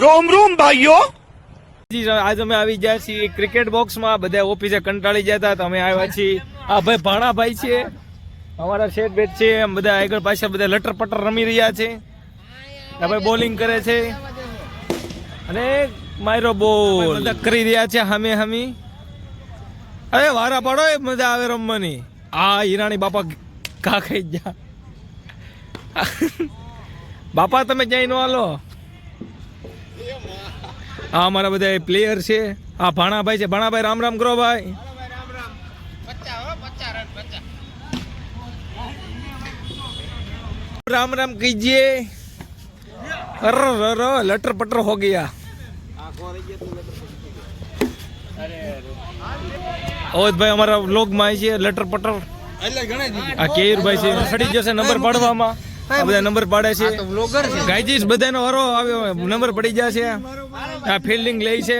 રોમ રોમ ભાઈઓ. આજ અમે આવી ગયા છીએ ક્રિકેટ બોક્સમાં. બધા ઓફિસે કંટાળી ગયા હતા, તમે આવ્યા છીએ. આ ભાઈ ભાણાભાઈ છે, અમારા શેઠ બેટ છે. એમ બધા આગળ પાછળ બધા લટર પટર રમી રહ્યા છે. આ ભાઈ બોલિંગ કરે છે અને માયરો બોલ બધા કરી રહ્યા છે હામે હામી. અરે વારા પાડો, એ મજા આવે રમવાની. આ હિરાણી બાપા ઘા ખાઈ ગયા. બાપા તમે ક્યાંય નો હાલો. આ અમારા બધા પ્લેયર છે. આ ભાણાભાઈ છે. ભાણાભાઈ રામ રામ કરો ભાઈ. राम राम कीजिए. लटर पटर हो गया. ઓજ ભાઈ અમારા વ્લોગ માં આવી છે લટર પટર. આ કેયુર ભાઈ છે, સડી જશે નંબર પાડવામાં. આ બધા નંબર પાડે છે. ગાયજીસ બધાનો વારો આવ્યો, નંબર પડી જશે. આ ફિલ્ડિંગ લે છે.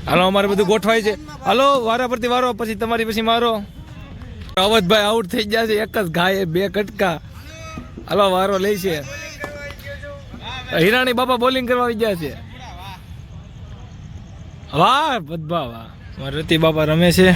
હાલો અમારે બધું ગોઠવાય છે. હાલો વારા પરથી વારો, પછી તમારી પછી મારો. અવધભાઈ આઉટ થઈ ગયા છે. એક જ ઘાય, બે કટકા. હાલો વારો લે છે. હિરાણી બાપા બોલિંગ કરવા આવી ગયા છે. વાહ બધભા વાહ. રતિ બાપા રમે છે.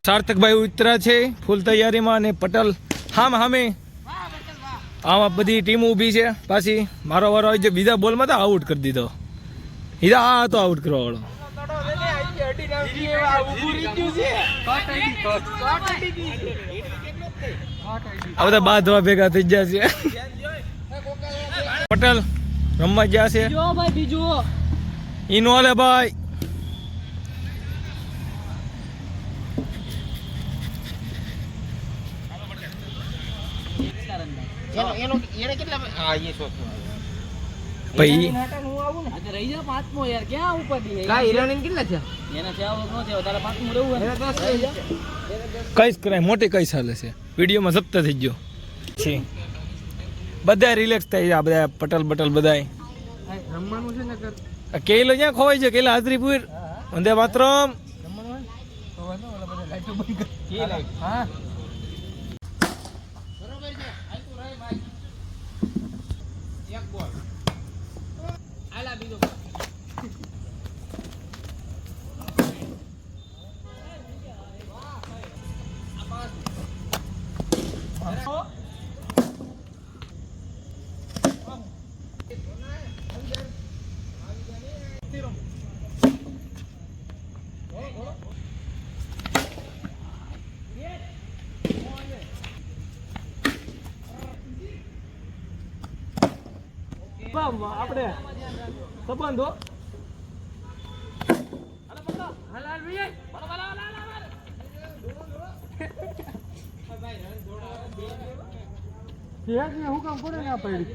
સાર્થકભાઈ ઉતરા છે ફૂલ તૈયારીમાં. અને પટેલ હામે આમાં બધી ટીમ ઊભી છે. પાછી મારો વારો આવી જાય. બીજા બોલમાં તો આઉટ કરી દીધો. હીરા આ તો આઉટ કરવા વાળો. આ બધા બાંધવા ભેગા થઈ ગયા છે. પટેલ રમવા ગયા છે. ઈનો હાલે ભાઈ. કઈશ કરાય, મોટી કઈશ હાલે છે. વિડીયોમાં જપ્ત થઈ ગયો છે. બધા રિલેક્સ થઈ જાય. બધા પટેલ બટલ બધા રમવાનું છે. કેલો ક્યાં ખોવાય છે? કેલા હાજરીપુર વંદે માતરમ. આપણે સંબંધો હું કામ કરે ના પડી.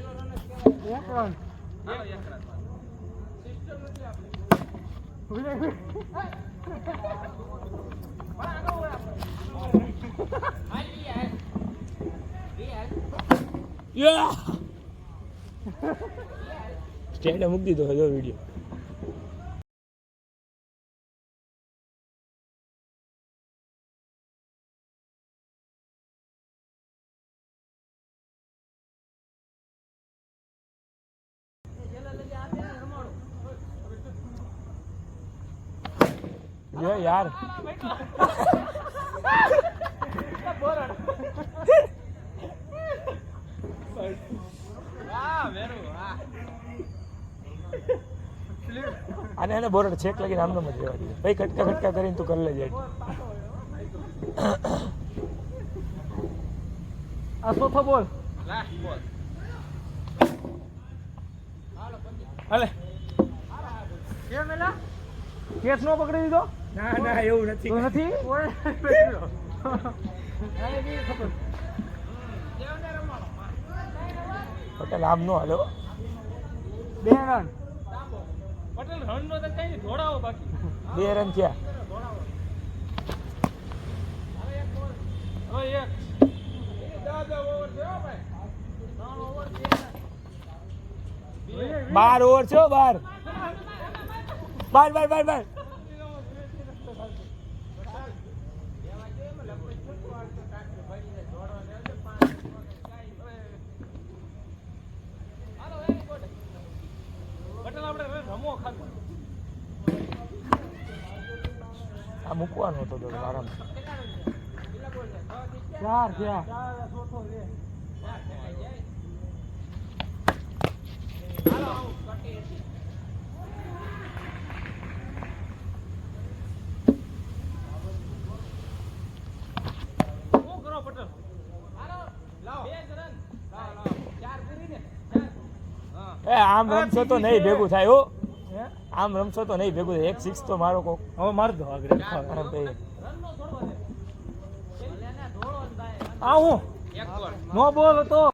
સ્ટેન્ડ મૂકી દીધો હતો વિડીયો. યાર અને એને બોરડ છેક લગીને આમનો જ રહેવા દીધો. ભાઈ કટકા કટકા કરીને તું કરી લેજે. આ ચોથો બોલ. હાલે કેસ નો પકડી દીધો. ના ના એવું નથી. નથી પટેલ આમ નો હાલો. 2 રન. પટેલ રન નો તો કઈ ધોડાવો બાકી. 2 રન થયા. બાર ઓવર છે 12 12 આ મૂકવાનો હતો તો આરામ 4 થયા આમ રમશો તો નહીં ભેગું થાય હો આમ રમશો તો નહીં ભેગું થાય 1 6 તો મારો કોક હવે માર દો આગળ આ હું નો બોલ હતો